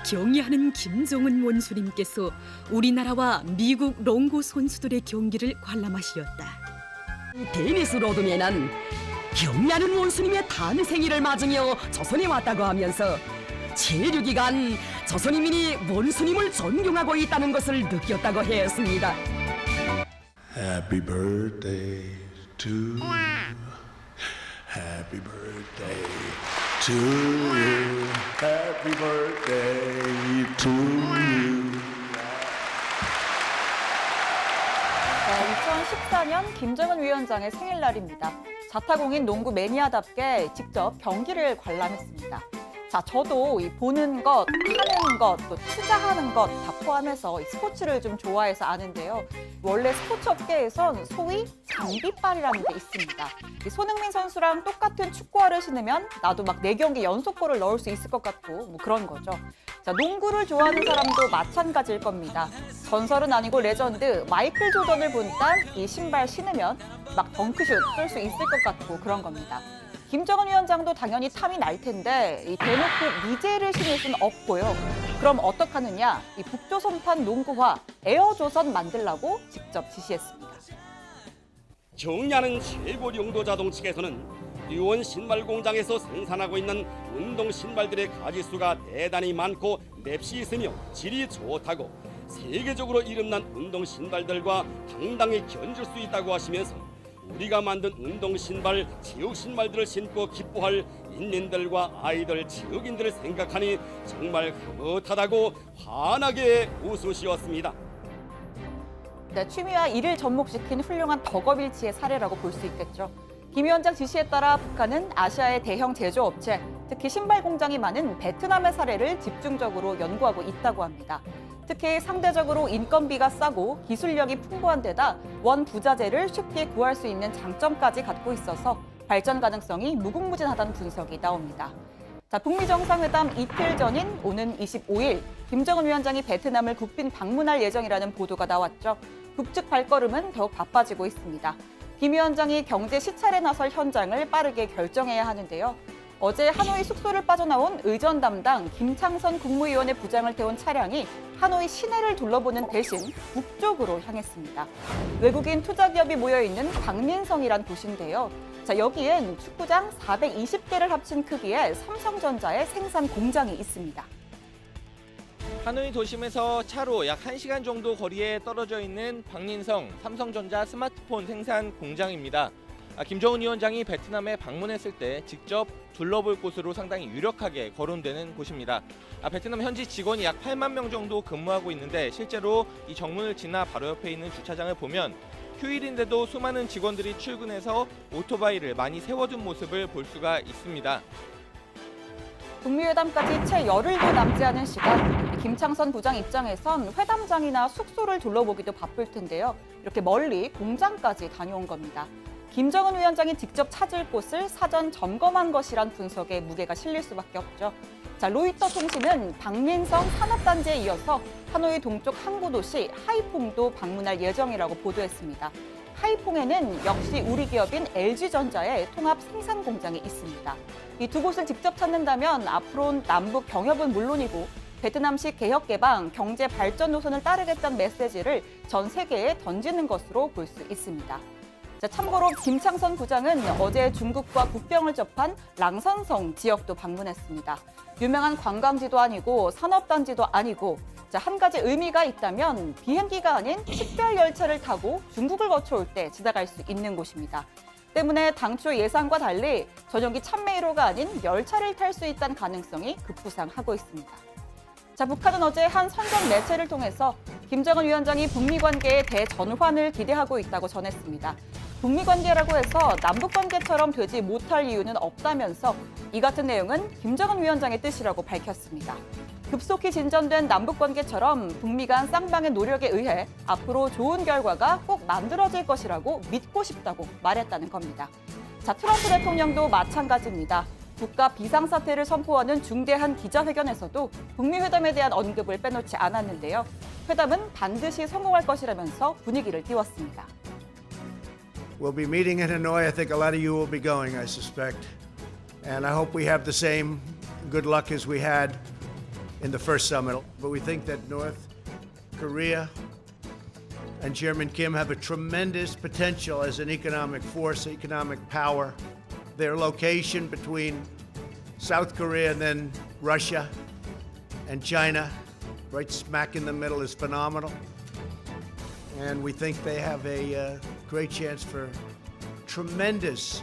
경의하는 김정은 원수님께서 우리나라와 미국 롱고 선수들의 경기를 관람하시었다. 데니스 로드맨은 경의하는 원수님의 탄생일을 맞으며 조선에 왔다고 하면서 체류기간 조선인민이 원수님을 존경하고 있다는 것을 느꼈다고 했습니다. Happy birthday to you. Happy birthday to you. Happy birthday to you. 2014년 김정은 위원장의 생일날입니다. 자타공인 농구 매니아답게 직접 경기를 관람했습니다. 자, 저도 이 보는 것, 하는 것, 또 투자하는 것 다 포함해서 이 스포츠를 좀 좋아해서 아는데요. 원래 스포츠 업계에선 소위 장비빨이라는 게 있습니다. 이 손흥민 선수랑 똑같은 축구화를 신으면 나도 막 4경기 연속골을 넣을 수 있을 것 같고 뭐 그런 거죠. 자, 농구를 좋아하는 사람도 마찬가지일 겁니다. 전설은 아니고 레전드 마이클 조던을 본딴 이 신발 신으면 막 덩크슛 쏠 수 있을 것 같고 그런 겁니다. 김정은 위원장도 당연히 탐이 날 텐데 이 대놓고 미제를 신을 수는 없고요. 그럼 어떡하느냐? 이 북조선판 농구화 에어조선 만들라고 직접 지시했습니다. 경의하는 최고 용도자동 측에서는 유원 신발 공장에서 생산하고 있는 운동 신발들의 가지수가 대단히 많고 맵시 있으며 질이 좋다고 세계적으로 이름난 운동 신발들과 당당히 견줄 수 있다고 하시면서 우리가 만든 운동 신발, 체육 신발들을 신고 기뻐할 인민들과 아이들, 체육인들을 생각하니 정말 흐뭇하다고 환하게 웃으시었습니다. 네, 취미와 일을 접목시킨 훌륭한 덕업일치의 사례라고 볼 수 있겠죠. 김 위원장 지시에 따라 북한은 아시아의 대형 제조업체, 특히 신발 공장이 많은 베트남의 사례를 집중적으로 연구하고 있다고 합니다. 특히 상대적으로 인건비가 싸고 기술력이 풍부한 데다 원부자재를 쉽게 구할 수 있는 장점까지 갖고 있어서 발전 가능성이 무궁무진하다는 분석이 나옵니다. 자, 북미 정상회담 이틀 전인 오는 25일 김정은 위원장이 베트남을 국빈 방문할 예정이라는 보도가 나왔죠. 북측 발걸음은 더욱 바빠지고 있습니다. 김 위원장이 경제 시찰에 나설 현장을 빠르게 결정해야 하는데요. 어제 하노이 숙소를 빠져나온 의전 담당 김창선 국무위원의 부장을 태운 차량이 하노이 시내를 둘러보는 대신 북쪽으로 향했습니다. 외국인 투자기업이 모여있는 박민성이란 곳인데요. 자, 여기엔 축구장 420개를 합친 크기의 삼성전자의 생산 공장이 있습니다. 하노이 도심에서 차로 약 1시간 정도 거리에 떨어져 있는 박민성 삼성전자 스마트폰 생산 공장입니다. 김정은 위원장이 베트남에 방문했을 때 직접 둘러볼 곳으로 상당히 유력하게 거론되는 곳입니다. 베트남 현지 직원이 약 8만 명 정도 근무하고 있는데 실제로 이 정문을 지나 바로 옆에 있는 주차장을 보면 휴일인데도 수많은 직원들이 출근해서 오토바이를 많이 세워둔 모습을 볼 수가 있습니다. 북미 회담까지 채 열흘도 남지 않은 시간, 김창선 부장 입장에선 회담장이나 숙소를 둘러보기도 바쁠 텐데요. 이렇게 멀리 공장까지 다녀온 겁니다. 김정은 위원장이 직접 찾을 곳을 사전 점검한 것이란 분석에 무게가 실릴 수밖에 없죠. 자, 로이터 통신은 박민성 산업단지에 이어서 하노이 동쪽 항구 도시 하이퐁도 방문할 예정이라고 보도했습니다. 하이퐁에는 역시 우리 기업인 LG전자의 통합 생산 공장이 있습니다. 이 두 곳을 직접 찾는다면 앞으로는 남북 경협은 물론이고 베트남식 개혁 개방, 경제 발전 노선을 따르겠다는 메시지를 전 세계에 던지는 것으로 볼 수 있습니다. 자, 참고로 김창선 부장은 어제 중국과 국경을 접한 랑선성 지역도 방문했습니다. 유명한 관광지도 아니고 산업단지도 아니고 한 가지 의미가 있다면 비행기가 아닌 특별 열차를 타고 중국을 거쳐올 때 지나갈 수 있는 곳입니다. 때문에 당초 예상과 달리 전용기 참매 1호가 아닌 열차를 탈 수 있다는 가능성이 급부상하고 있습니다. 자, 북한은 어제 한 선전 매체를 통해서 김정은 위원장이 북미 관계의 대전환을 기대하고 있다고 전했습니다. 북미 관계라고 해서 남북 관계처럼 되지 못할 이유는 없다면서 이 같은 내용은 김정은 위원장의 뜻이라고 밝혔습니다. 급속히 진전된 남북 관계처럼 북미 간 쌍방의 노력에 의해 앞으로 좋은 결과가 꼭 만들어질 것이라고 믿고 싶다고 말했다는 겁니다. 자, 트럼프 대통령도 마찬가지입니다. 국가 비상사태를 선포하는 중대한 기자회견에서도 북미 회담에 대한 언급을 빼놓지 않았는데요. 회담은 반드시 성공할 것이라면서 분위기를 띄웠습니다. We'll be meeting in Hanoi. I think a lot of you will be going, I suspect. And I hope we have the same good luck as we had in the first summit. But we think that North Korea and Chairman Kim have a tremendous potential as an economic force, economic power. Their location between South Korea and then Russia and China, right smack in the middle, is phenomenal. And we think they have a great chance for tremendous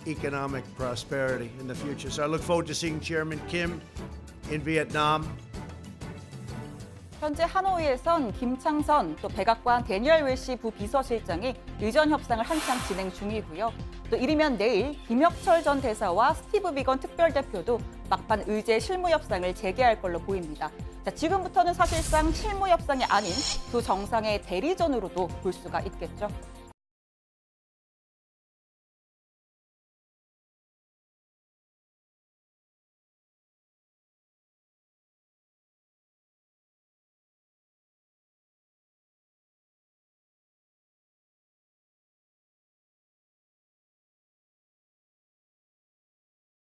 economic prosperity in the future. So I look forward to seeing Chairman Kim in Vietnam. 현재 하노이에선 김창선 또 백악관 데니얼 웰시 부비서실장이 의전 협상을 한창 진행 중이고요. 또 이르면 내일 김혁철 전 대사와 스티브 비건 특별대표도 막판 의제 실무 협상을 재개할 걸로 보입니다. 자, 지금부터는 사실상 실무 협상이 아닌 두 정상의 대리전으로도 볼 수가 있겠죠.